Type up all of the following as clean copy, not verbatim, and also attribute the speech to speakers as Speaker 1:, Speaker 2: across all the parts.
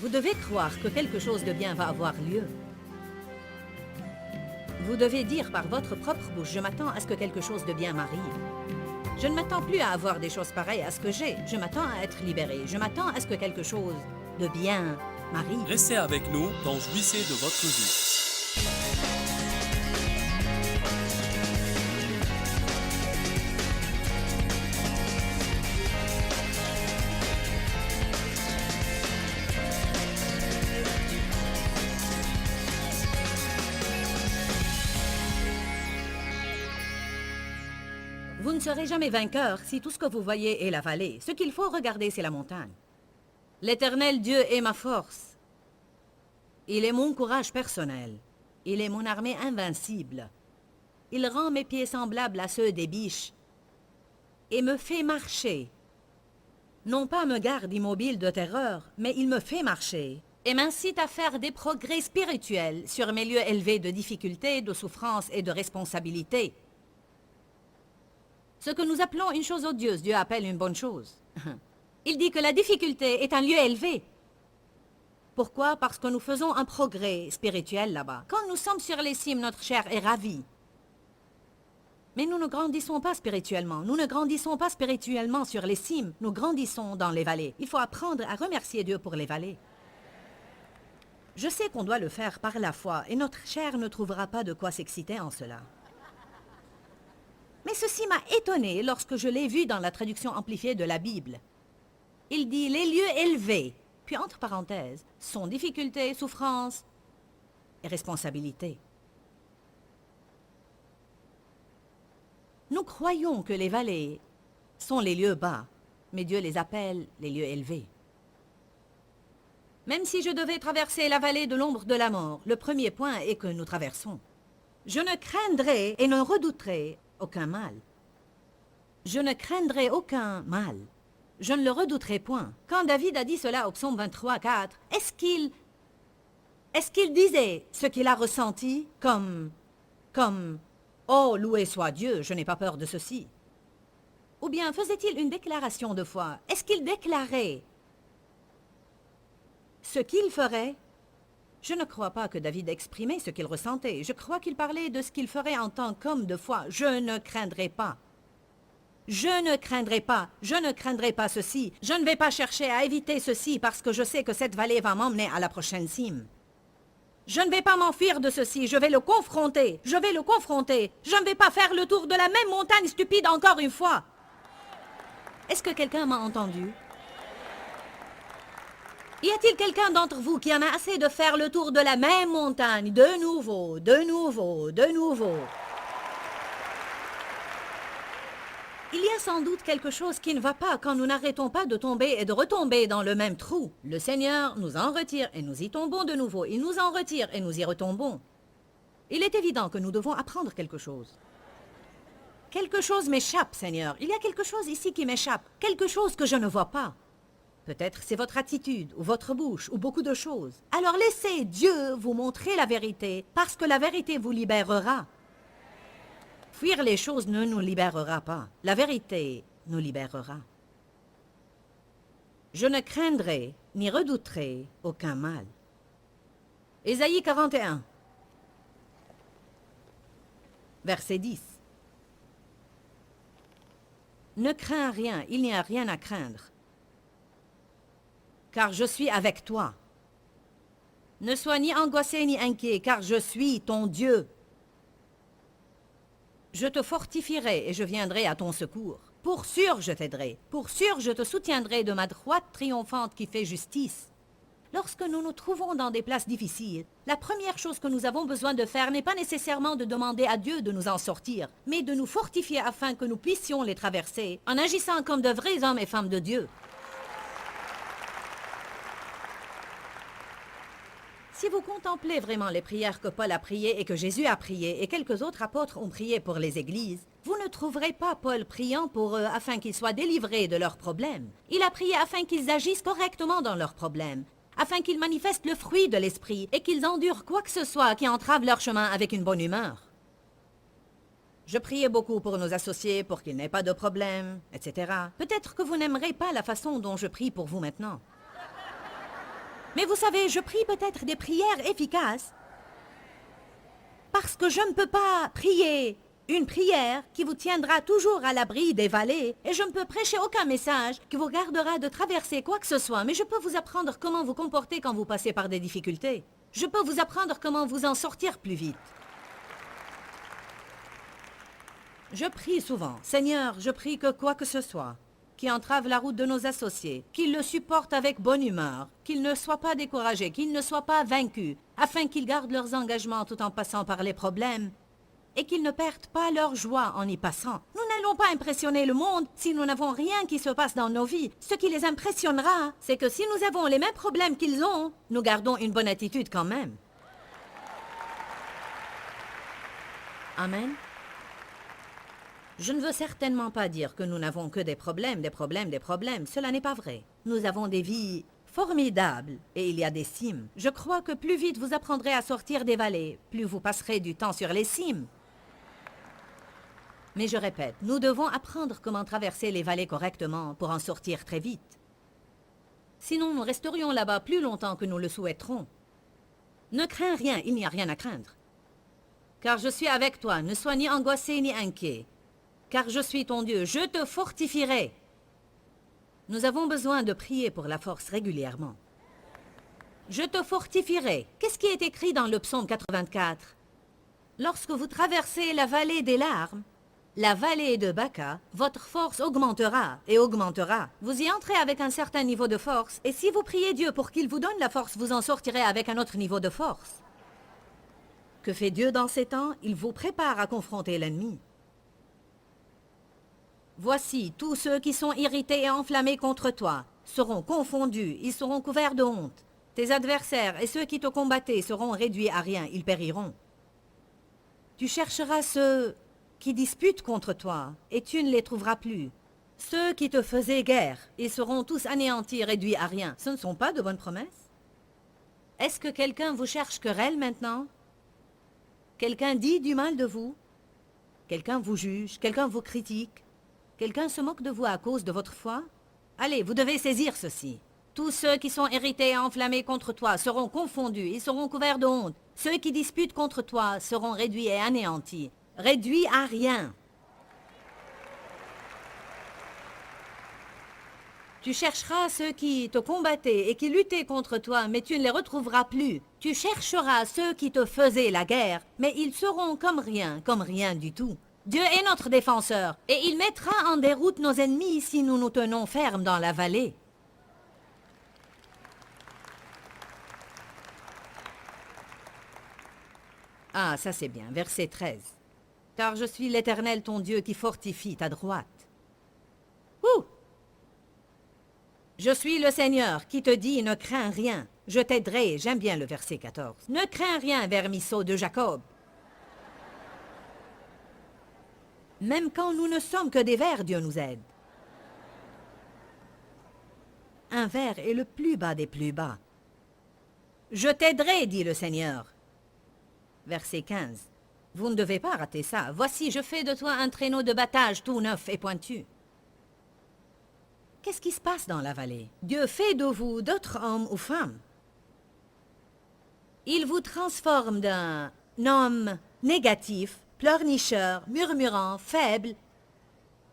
Speaker 1: Vous devez croire que quelque chose de bien va avoir lieu. Vous devez dire par votre propre bouche, je m'attends à ce que quelque chose de bien m'arrive. Je ne m'attends plus à avoir des choses pareilles à ce que j'ai. Je m'attends à être libéré. Je m'attends à ce que quelque chose de bien m'arrive.
Speaker 2: Restez avec nous dans Jouissez de votre vie.
Speaker 1: Vous ne serez jamais vainqueur si tout ce que vous voyez est la vallée. Ce qu'il faut regarder, c'est la montagne. L'Éternel Dieu est ma force. Il est mon courage personnel. Il est mon armée invincible. Il rend mes pieds semblables à ceux des biches et me fait marcher. Non pas me garde immobile de terreur, mais il me fait marcher et m'incite à faire des progrès spirituels sur mes lieux élevés de difficulté, de souffrance et de responsabilité. Ce que nous appelons une chose odieuse, Dieu appelle une bonne chose. Il dit que la difficulté est un lieu élevé. Pourquoi? Parce que nous faisons un progrès spirituel là-bas. Quand nous sommes sur les cimes, notre chair est ravie. Mais nous ne grandissons pas spirituellement. Nous ne grandissons pas spirituellement sur les cimes. Nous grandissons dans les vallées. Il faut apprendre à remercier Dieu pour les vallées. Je sais qu'on doit le faire par la foi, et notre chair ne trouvera pas de quoi s'exciter en cela. Mais ceci m'a étonné lorsque je l'ai vu dans la traduction amplifiée de la Bible. Il dit « les lieux élevés », puis entre parenthèses, sont difficultés, souffrances et responsabilités. Nous croyons que les vallées sont les lieux bas, mais Dieu les appelle les lieux élevés. Même si je devais traverser la vallée de l'ombre de la mort, le premier point est que nous traversons. Je ne craindrai et ne redouterai aucun mal. Je ne craindrai aucun mal. Je ne le redouterai point. Quand David a dit cela au psaume 23, 4, est-ce qu'il disait ce qu'il a ressenti comme « Oh, loué soit Dieu, je n'ai pas peur de ceci » Ou bien faisait-il une déclaration de foi? Est-ce qu'il déclarait ce qu'il ferait? Je ne crois pas que David exprimait ce qu'il ressentait. Je crois qu'il parlait de ce qu'il ferait en tant qu'homme de foi. Je ne craindrai pas. Je ne craindrai pas. Je ne craindrai pas ceci. Je ne vais pas chercher à éviter ceci parce que je sais que cette vallée va m'emmener à la prochaine cime. Je ne vais pas m'enfuir de ceci. Je vais le confronter. Je vais le confronter. Je ne vais pas faire le tour de la même montagne stupide encore une fois. Est-ce que quelqu'un m'a entendu? Y a-t-il quelqu'un d'entre vous qui en a assez de faire le tour de la même montagne, de nouveau, de nouveau, de nouveau? Il y a sans doute quelque chose qui ne va pas quand nous n'arrêtons pas de tomber et de retomber dans le même trou. Le Seigneur nous en retire et nous y tombons de nouveau. Il nous en retire et nous y retombons. Il est évident que nous devons apprendre quelque chose. Quelque chose m'échappe, Seigneur. Il y a quelque chose ici qui m'échappe. Quelque chose que je ne vois pas. Peut-être c'est votre attitude, ou votre bouche, ou beaucoup de choses. Alors laissez Dieu vous montrer la vérité, parce que la vérité vous libérera. Fuir les choses ne nous libérera pas. La vérité nous libérera. Je ne craindrai ni redouterai aucun mal. Ésaïe 41, verset 10. Ne crains rien, il n'y a rien à craindre. Car je suis avec toi. Ne sois ni angoissé ni inquiet, car je suis ton Dieu. Je te fortifierai et je viendrai à ton secours. Pour sûr, je t'aiderai. Pour sûr, je te soutiendrai de ma droite triomphante qui fait justice. Lorsque nous nous trouvons dans des places difficiles, la première chose que nous avons besoin de faire n'est pas nécessairement de demander à Dieu de nous en sortir, mais de nous fortifier afin que nous puissions les traverser en agissant comme de vrais hommes et femmes de Dieu. Si vous contemplez vraiment les prières que Paul a priées et que Jésus a priées et quelques autres apôtres ont prié pour les églises, vous ne trouverez pas Paul priant pour eux afin qu'ils soient délivrés de leurs problèmes. Il a prié afin qu'ils agissent correctement dans leurs problèmes, afin qu'ils manifestent le fruit de l'esprit et qu'ils endurent quoi que ce soit qui entrave leur chemin avec une bonne humeur. Je priais beaucoup pour nos associés, pour qu'ils n'aient pas de problème, etc. Peut-être que vous n'aimerez pas la façon dont je prie pour vous maintenant. Mais vous savez, je prie peut-être des prières efficaces. Parce que je ne peux pas prier une prière qui vous tiendra toujours à l'abri des vallées, et je ne peux prêcher aucun message qui vous gardera de traverser quoi que ce soit, mais je peux vous apprendre comment vous comporter quand vous passez par des difficultés. Je peux vous apprendre comment vous en sortir plus vite. Je prie souvent, Seigneur, je prie que quoi que ce soit qui entrave la route de nos associés, qu'ils le supportent avec bonne humeur, qu'ils ne soient pas découragés, qu'ils ne soient pas vaincus, afin qu'ils gardent leurs engagements tout en passant par les problèmes, et qu'ils ne perdent pas leur joie en y passant. Nous n'allons pas impressionner le monde si nous n'avons rien qui se passe dans nos vies. Ce qui les impressionnera, c'est que si nous avons les mêmes problèmes qu'ils ont, nous gardons une bonne attitude quand même. Amen. Je ne veux certainement pas dire que nous n'avons que des problèmes, des problèmes, des problèmes. Cela n'est pas vrai. Nous avons des vies formidables et il y a des cimes. Je crois que plus vite vous apprendrez à sortir des vallées, plus vous passerez du temps sur les cimes. Mais je répète, nous devons apprendre comment traverser les vallées correctement pour en sortir très vite. Sinon, nous resterions là-bas plus longtemps que nous le souhaiterons. Ne crains rien, il n'y a rien à craindre. Car je suis avec toi, ne sois ni angoissé ni inquiet. Car je suis ton Dieu, je te fortifierai. Nous avons besoin de prier pour la force régulièrement. Je te fortifierai. Qu'est-ce qui est écrit dans le psaume 84? Lorsque vous traversez la vallée des larmes, la vallée de Baca, votre force augmentera et augmentera. Vous y entrez avec un certain niveau de force, et si vous priez Dieu pour qu'il vous donne la force, vous en sortirez avec un autre niveau de force. Que fait Dieu dans ces temps? Il vous prépare à confronter l'ennemi. Voici, tous ceux qui sont irrités et enflammés contre toi seront confondus, ils seront couverts de honte. Tes adversaires et ceux qui te combattaient seront réduits à rien, ils périront. Tu chercheras ceux qui disputent contre toi, et tu ne les trouveras plus. Ceux qui te faisaient guerre, ils seront tous anéantis, réduits à rien. Ce ne sont pas de bonnes promesses? Est-ce que quelqu'un vous cherche querelle maintenant? Quelqu'un dit du mal de vous? Quelqu'un vous juge? Quelqu'un vous critique? Quelqu'un se moque de vous à cause de votre foi? Allez, vous devez saisir ceci. Tous ceux qui sont irrités et enflammés contre toi seront confondus, ils seront couverts de honte. Ceux qui disputent contre toi seront réduits et anéantis, réduits à rien. Tu chercheras ceux qui te combattaient et qui luttaient contre toi, mais tu ne les retrouveras plus. Tu chercheras ceux qui te faisaient la guerre, mais ils seront comme rien du tout. Dieu est notre défenseur, et il mettra en déroute nos ennemis si nous nous tenons fermes dans la vallée. Ah, ça c'est bien, verset 13. Car je suis l'Éternel ton Dieu qui fortifie ta droite. Ouh! Je suis le Seigneur qui te dit ne crains rien. Je t'aiderai, j'aime bien le verset 14. Ne crains rien, vermisseau de Jacob. Même quand nous ne sommes que des vers, Dieu nous aide. Un vers est le plus bas des plus bas. Je t'aiderai, dit le Seigneur. Verset 15. Vous ne devez pas rater ça. Voici, je fais de toi un traîneau de battage tout neuf et pointu. Qu'est-ce qui se passe dans la vallée? Dieu fait de vous d'autres hommes ou femmes. Il vous transforme d'un homme négatif, pleurnicheur, murmurant, faible,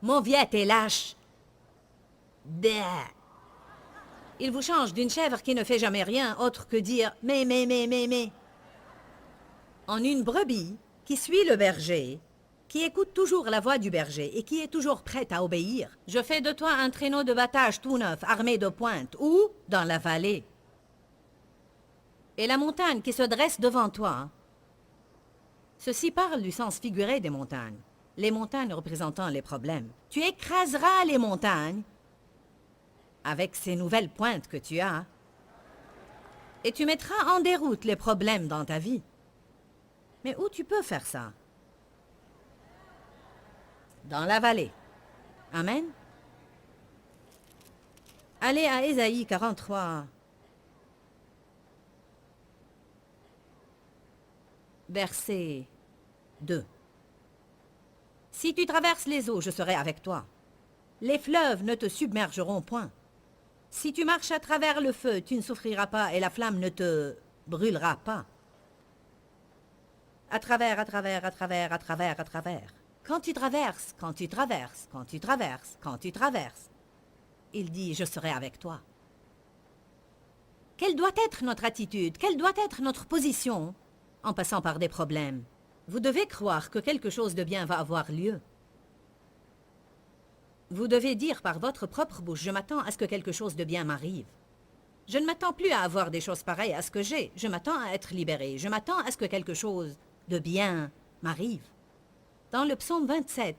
Speaker 1: mauviette et lâche. Bleh. Il vous change d'une chèvre qui ne fait jamais rien autre que dire « mais » en une brebis qui suit le berger, qui écoute toujours la voix du berger et qui est toujours prête à obéir. Je fais de toi un traîneau de battage tout neuf, armé de pointes, ou dans la vallée. Et la montagne qui se dresse devant toi. Ceci parle du sens figuré des montagnes, les montagnes représentant les problèmes. Tu écraseras les montagnes avec ces nouvelles pointes que tu as, et tu mettras en déroute les problèmes dans ta vie. Mais où tu peux faire ça? Dans la vallée. Amen. Allez à Ésaïe 43. Verset 2. Si tu traverses les eaux, je serai avec toi. Les fleuves ne te submergeront point. Si tu marches à travers le feu, tu ne souffriras pas et la flamme ne te brûlera pas. À travers, à travers, à travers, à travers, à travers. Quand tu traverses, quand tu traverses, quand tu traverses, quand tu traverses, il dit, je serai avec toi. Quelle doit être notre attitude? Quelle doit être notre position en passant par des problèmes? Vous devez croire que quelque chose de bien va avoir lieu. Vous devez dire par votre propre bouche, je m'attends à ce que quelque chose de bien m'arrive. Je ne m'attends plus à avoir des choses pareilles à ce que j'ai. Je m'attends à être libéré. Je m'attends à ce que quelque chose de bien m'arrive. Dans le psaume 27,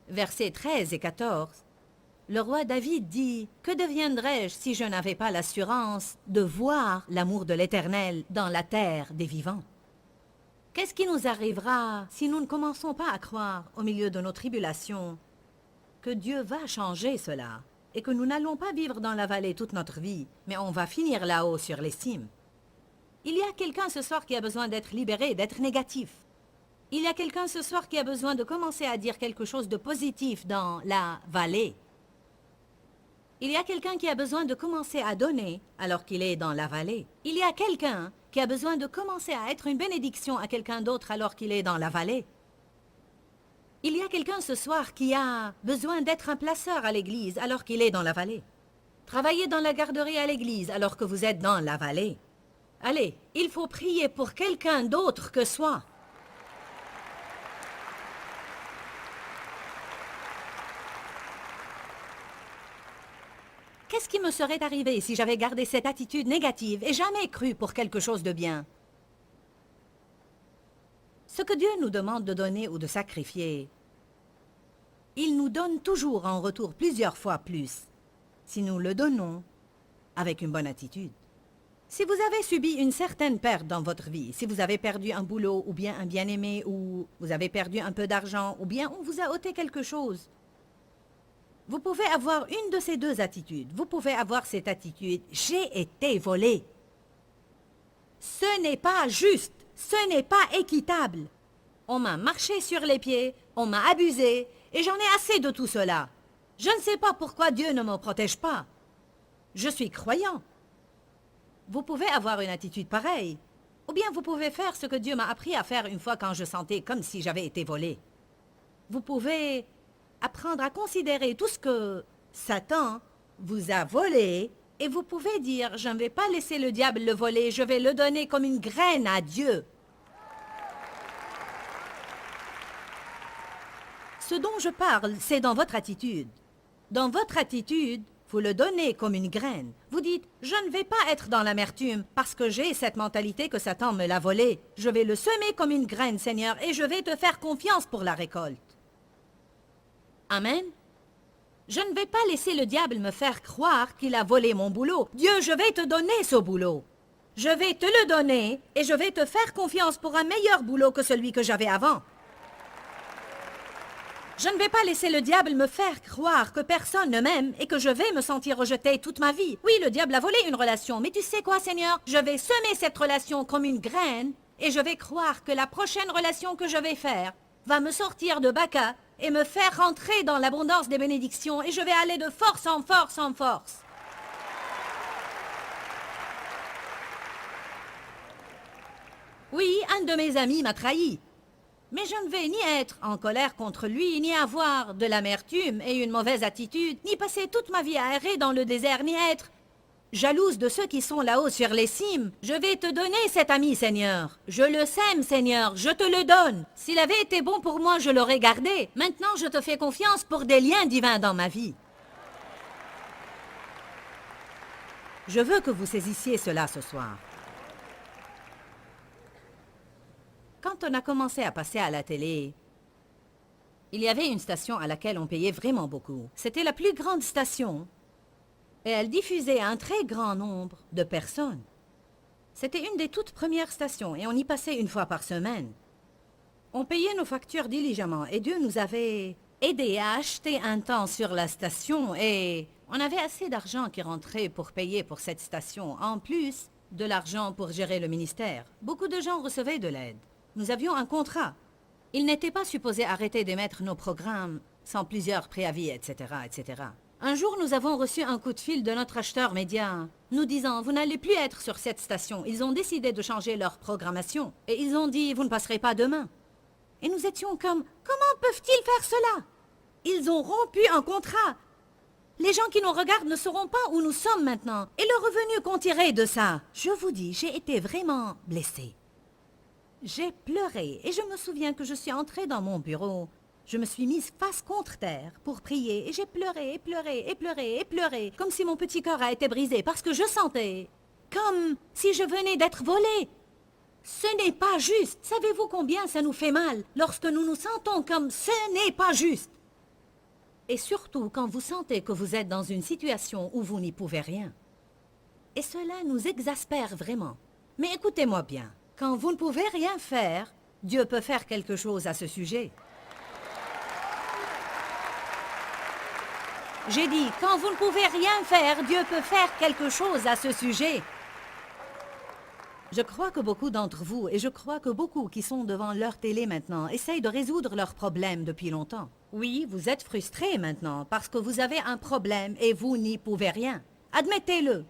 Speaker 1: versets 13 et 14, le roi David dit « Que deviendrais-je si je n'avais pas l'assurance de voir l'amour de l'Éternel dans la terre des vivants ?» Qu'est-ce qui nous arrivera si nous ne commençons pas à croire au milieu de nos tribulations que Dieu va changer cela et que nous n'allons pas vivre dans la vallée toute notre vie, mais on va finir là-haut sur les cimes? Il y a quelqu'un ce soir qui a besoin d'être libéré, d'être négatif. Il y a quelqu'un ce soir qui a besoin de commencer à dire quelque chose de positif dans la vallée. Il y a quelqu'un qui a besoin de commencer à donner alors qu'il est dans la vallée. Il y a quelqu'un qui a besoin de commencer à être une bénédiction à quelqu'un d'autre alors qu'il est dans la vallée. Il y a quelqu'un ce soir qui a besoin d'être un placeur à l'église alors qu'il est dans la vallée. Travaillez dans la garderie à l'église alors que vous êtes dans la vallée. Allez, il faut prier pour quelqu'un d'autre que soi. Qu'est-ce qui me serait arrivé si j'avais gardé cette attitude négative et jamais cru pour quelque chose de bien? Ce que Dieu nous demande de donner ou de sacrifier, il nous donne toujours en retour plusieurs fois plus, si nous le donnons avec une bonne attitude. Si vous avez subi une certaine perte dans votre vie, si vous avez perdu un boulot ou bien un bien-aimé ou vous avez perdu un peu d'argent ou bien on vous a ôté quelque chose, vous pouvez avoir une de ces deux attitudes. Vous pouvez avoir cette attitude « J'ai été volé ». Ce n'est pas juste, ce n'est pas équitable. On m'a marché sur les pieds, on m'a abusé et j'en ai assez de tout cela. Je ne sais pas pourquoi Dieu ne me protège pas. Je suis croyant. Vous pouvez avoir une attitude pareille. Ou bien vous pouvez faire ce que Dieu m'a appris à faire une fois quand je sentais comme si j'avais été volé. Vous pouvez apprendre à considérer tout ce que Satan vous a volé et vous pouvez dire « Je ne vais pas laisser le diable le voler, je vais le donner comme une graine à Dieu. » Ce dont je parle, c'est dans votre attitude. Dans votre attitude, vous le donnez comme une graine. Vous dites « Je ne vais pas être dans l'amertume parce que j'ai cette mentalité que Satan me l'a volé. Je vais le semer comme une graine, Seigneur, et je vais te faire confiance pour la récolte. » Amen. Je ne vais pas laisser le diable me faire croire qu'il a volé mon boulot. Dieu, je vais te donner ce boulot. Je vais te le donner et je vais te faire confiance pour un meilleur boulot que celui que j'avais avant. Je ne vais pas laisser le diable me faire croire que personne ne m'aime et que je vais me sentir rejetée toute ma vie. Oui, le diable a volé une relation, mais tu sais quoi, Seigneur? Je vais semer cette relation comme une graine et je vais croire que la prochaine relation que je vais faire va me sortir de Baca et me faire rentrer dans l'abondance des bénédictions et je vais aller de force en force en force. Oui, un de mes amis m'a trahi. Mais je ne vais ni être en colère contre lui, ni avoir de l'amertume et une mauvaise attitude, ni passer toute ma vie à errer dans le désert, ni être jalouse de ceux qui sont là-haut sur les cimes. Je vais te donner cet ami, Seigneur. Je le sème, Seigneur, je te le donne. S'il avait été bon pour moi, je l'aurais gardé. Maintenant, je te fais confiance pour des liens divins dans ma vie. Je veux que vous saisissiez cela ce soir. Quand on a commencé à passer à la télé, il y avait une station à laquelle on payait vraiment beaucoup. C'était la plus grande station. Et elle diffusait à un très grand nombre de personnes. C'était une des toutes premières stations et on y passait une fois par semaine. On payait nos factures diligemment et Dieu nous avait aidés à acheter un temps sur la station et on avait assez d'argent qui rentrait pour payer pour cette station, en plus de l'argent pour gérer le ministère. Beaucoup de gens recevaient de l'aide. Nous avions un contrat. Ils n'étaient pas supposés arrêter d'émettre nos programmes sans plusieurs préavis, etc., etc. Un jour, nous avons reçu un coup de fil de notre acheteur média, nous disant « Vous n'allez plus être sur cette station. Ils ont décidé de changer leur programmation. Et ils ont dit « Vous ne passerez pas demain. » Et nous étions comme « Comment peuvent-ils faire cela ?» Ils ont rompu un contrat. Les gens qui nous regardent ne sauront pas où nous sommes maintenant et le revenu qu'on tirait de ça. Je vous dis, j'ai été vraiment blessée. J'ai pleuré et je me souviens que je suis entrée dans mon bureau. Je me suis mise face contre terre pour prier et j'ai pleuré et pleuré et pleuré et pleuré comme si mon petit cœur a été brisé parce que je sentais comme si je venais d'être volée. Ce n'est pas juste. Savez-vous combien ça nous fait mal lorsque nous nous sentons comme ce n'est pas juste? Et surtout quand vous sentez que vous êtes dans une situation où vous n'y pouvez rien. Et cela nous exaspère vraiment. Mais écoutez-moi bien, quand vous ne pouvez rien faire, Dieu peut faire quelque chose à ce sujet. J'ai dit, quand vous ne pouvez rien faire, Dieu peut faire quelque chose à ce sujet. Je crois que beaucoup d'entre vous, et je crois que beaucoup qui sont devant leur télé maintenant, essayent de résoudre leurs problèmes depuis longtemps. Oui, vous êtes frustrés maintenant parce que vous avez un problème et vous n'y pouvez rien. Admettez-le.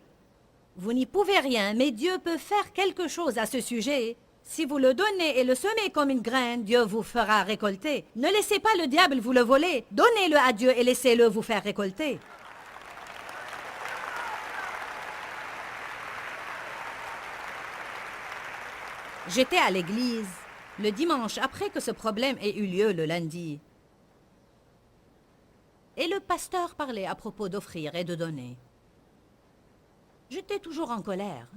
Speaker 1: Vous n'y pouvez rien, mais Dieu peut faire quelque chose à ce sujet. Si vous le donnez et le semez comme une graine, Dieu vous fera récolter. Ne laissez pas le diable vous le voler. Donnez-le à Dieu et laissez-le vous faire récolter. J'étais à l'église le dimanche après que ce problème ait eu lieu le lundi. Et le pasteur parlait à propos d'offrir et de donner. J'étais toujours en colère.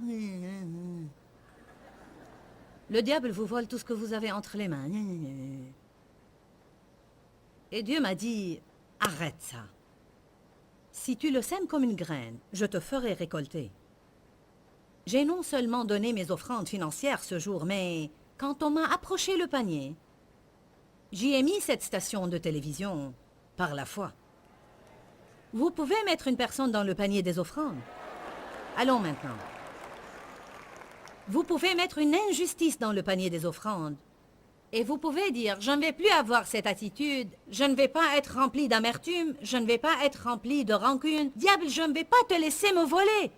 Speaker 1: Le diable vous vole tout ce que vous avez entre les mains. Et Dieu m'a dit, arrête ça. Si tu le sèmes comme une graine, je te ferai récolter. J'ai non seulement donné mes offrandes financières ce jour, mais quand on m'a approché le panier, j'y ai mis cette station de télévision par la foi. Vous pouvez mettre une personne dans le panier des offrandes. Allons maintenant. Vous pouvez mettre une injustice dans le panier des offrandes. Et vous pouvez dire, je ne vais plus avoir cette attitude, je ne vais pas être rempli d'amertume, je ne vais pas être rempli de rancune. Diable, je ne vais pas te laisser me voler.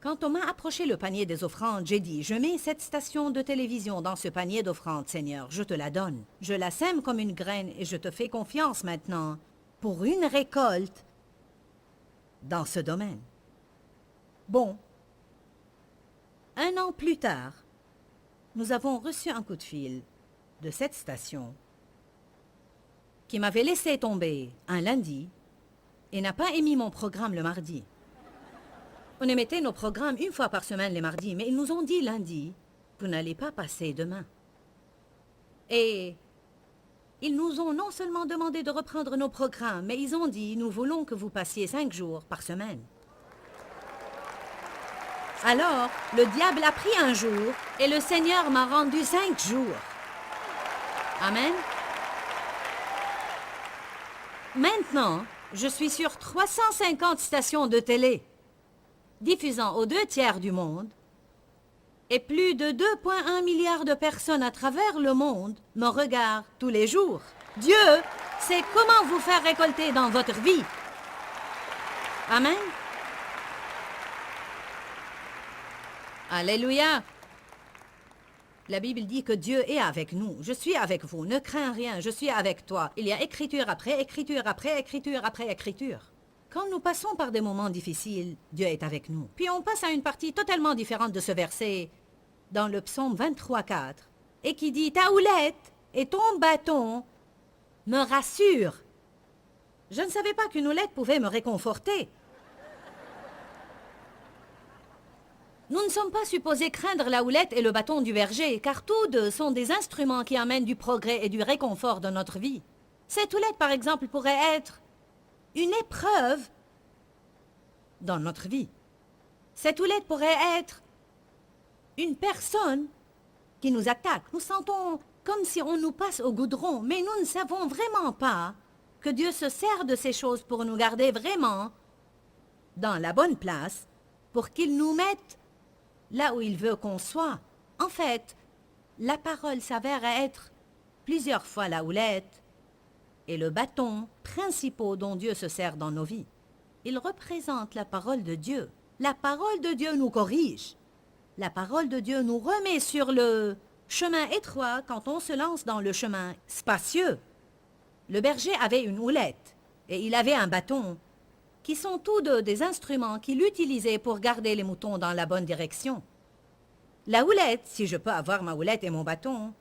Speaker 1: Quand on m'a approché le panier des offrandes, j'ai dit, je mets cette station de télévision dans ce panier d'offrandes, Seigneur, je te la donne. Je la sème comme une graine et je te fais confiance maintenant pour une récolte dans ce domaine. Bon. Un an plus tard, nous avons reçu un coup de fil de cette station qui m'avait laissé tomber un lundi et n'a pas émis mon programme le mardi. On émettait nos programmes une fois par semaine les mardis, mais ils nous ont dit lundi, vous n'allez pas passer demain. Et ils nous ont non seulement demandé de reprendre nos programmes, mais ils ont dit, nous voulons que vous passiez 5 jours par semaine. Alors, le diable a pris un jour et le Seigneur m'a rendu 5 jours. Amen. Maintenant, je suis sur 350 stations de télé, diffusant aux 2/3 du monde, et plus de 2,1 milliards de personnes à travers le monde me regardent tous les jours. Dieu sait comment vous faire récolter dans votre vie. Amen. Alléluia. La Bible dit que Dieu est avec nous. Je suis avec vous. Ne crains rien, je suis avec toi. Il y a écriture après écriture après écriture après écriture. Quand nous passons par des moments difficiles, Dieu est avec nous. Puis on passe à une partie totalement différente de ce verset, dans le psaume 23,4, et qui dit « Ta houlette et ton bâton me rassurent. » Je ne savais pas qu'une houlette pouvait me réconforter. Nous ne sommes pas supposés craindre la houlette et le bâton du berger, car tous deux sont des instruments qui amènent du progrès et du réconfort dans notre vie. Cette houlette, par exemple, pourrait être une épreuve dans notre vie. Cette houlette pourrait être une personne qui nous attaque. Nous sentons comme si on nous passe au goudron, mais nous ne savons vraiment pas que Dieu se sert de ces choses pour nous garder vraiment dans la bonne place, pour qu'il nous mette là où il veut qu'on soit. En fait, la parole s'avère être plusieurs fois la houlette est le bâton principal dont Dieu se sert dans nos vies. Il représente la parole de Dieu. La parole de Dieu nous corrige. La parole de Dieu nous remet sur le chemin étroit quand on se lance dans le chemin spacieux. Le berger avait une houlette et il avait un bâton, qui sont tous deux des instruments qu'il utilisait pour garder les moutons dans la bonne direction. La houlette, si je peux avoir ma houlette et mon bâton.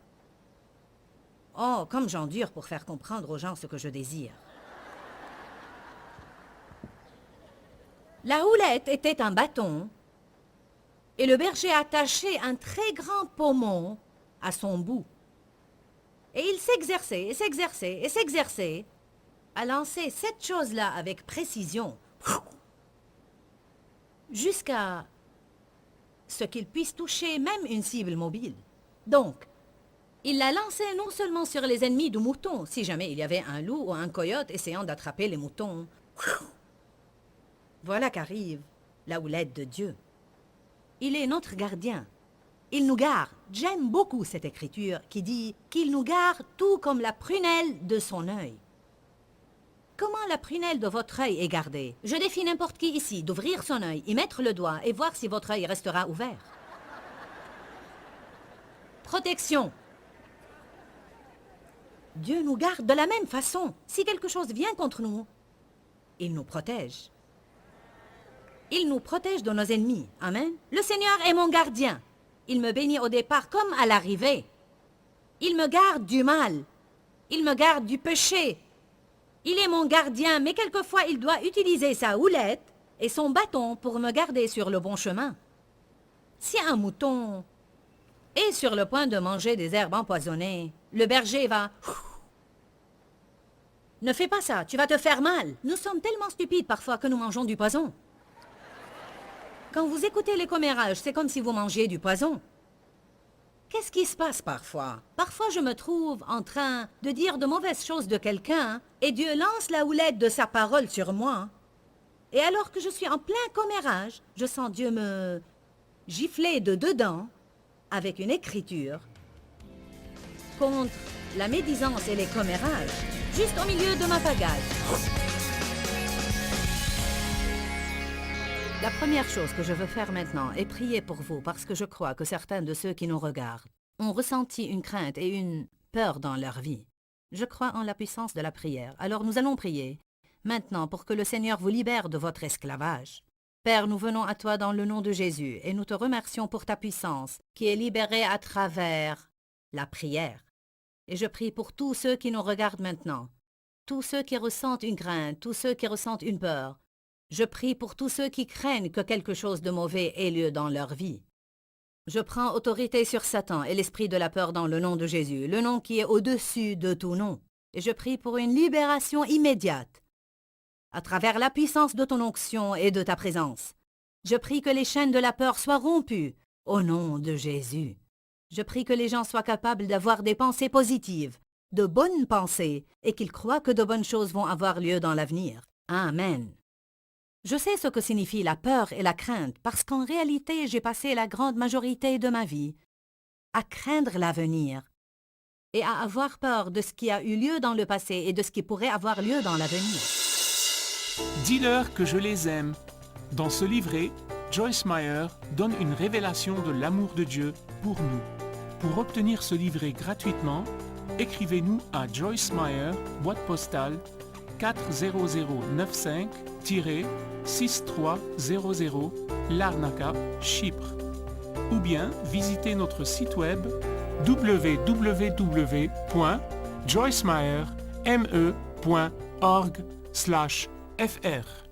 Speaker 1: Oh, comme j'endure pour faire comprendre aux gens ce que je désire. La houlette était un bâton et le berger attachait un très grand pommeau à son bout. Et il s'exerçait et s'exerçait et s'exerçait à lancer cette chose-là avec précision jusqu'à ce qu'il puisse toucher même une cible mobile. Donc, il la lançait non seulement sur les ennemis du mouton, si jamais il y avait un loup ou un coyote essayant d'attraper les moutons. Voilà qu'arrive la houlette de Dieu. Il est notre gardien. Il nous garde. J'aime beaucoup cette écriture qui dit qu'il nous garde tout comme la prunelle de son œil. Comment la prunelle de votre œil est gardée? Je défie n'importe qui ici d'ouvrir son œil, y mettre le doigt et voir si votre œil restera ouvert. Protection. Dieu nous garde de la même façon. Si quelque chose vient contre nous, il nous protège. Il nous protège de nos ennemis. Amen. Le Seigneur est mon gardien. Il me bénit au départ comme à l'arrivée. Il me garde du mal. Il me garde du péché. Il est mon gardien, mais quelquefois il doit utiliser sa houlette et son bâton pour me garder sur le bon chemin. Si un mouton est sur le point de manger des herbes empoisonnées, le berger va... Ne fais pas ça, tu vas te faire mal. Nous sommes tellement stupides parfois que nous mangeons du poison. Quand vous écoutez les commérages, c'est comme si vous mangiez du poison. Qu'est-ce qui se passe parfois? Parfois, je me trouve en train de dire de mauvaises choses de quelqu'un et Dieu lance la houlette de sa parole sur moi. Et alors que je suis en plein commérage, je sens Dieu me gifler de dedans avec une écriture contre la médisance et les commérages, juste au milieu de ma pagaille. La première chose que je veux faire maintenant est prier pour vous parce que je crois que certains de ceux qui nous regardent ont ressenti une crainte et une peur dans leur vie. Je crois en la puissance de la prière. Alors nous allons prier maintenant pour que le Seigneur vous libère de votre esclavage. Père, nous venons à toi dans le nom de Jésus et nous te remercions pour ta puissance qui est libérée à travers la prière. Et je prie pour tous ceux qui nous regardent maintenant, tous ceux qui ressentent une crainte, tous ceux qui ressentent une peur. Je prie pour tous ceux qui craignent que quelque chose de mauvais ait lieu dans leur vie. Je prends autorité sur Satan et l'esprit de la peur dans le nom de Jésus, le nom qui est au-dessus de tout nom. Et je prie pour une libération immédiate, à travers la puissance de ton onction et de ta présence. Je prie que les chaînes de la peur soient rompues, au nom de Jésus. Je prie que les gens soient capables d'avoir des pensées positives, de bonnes pensées, et qu'ils croient que de bonnes choses vont avoir lieu dans l'avenir. Amen. Je sais ce que signifie la peur et la crainte parce qu'en réalité, j'ai passé la grande majorité de ma vie à craindre l'avenir et à avoir peur de ce qui a eu lieu dans le passé et de ce qui pourrait avoir lieu dans l'avenir.
Speaker 3: Dis-leur que je les aime. Dans ce livret, Joyce Meyer donne une révélation de l'amour de Dieu pour nous. Pour obtenir ce livret gratuitement, écrivez-nous à Joyce Meyer, boîte postale 40095-6300 Larnaca, Chypre. Ou bien visitez notre site web www.joycemeyer.org/fr.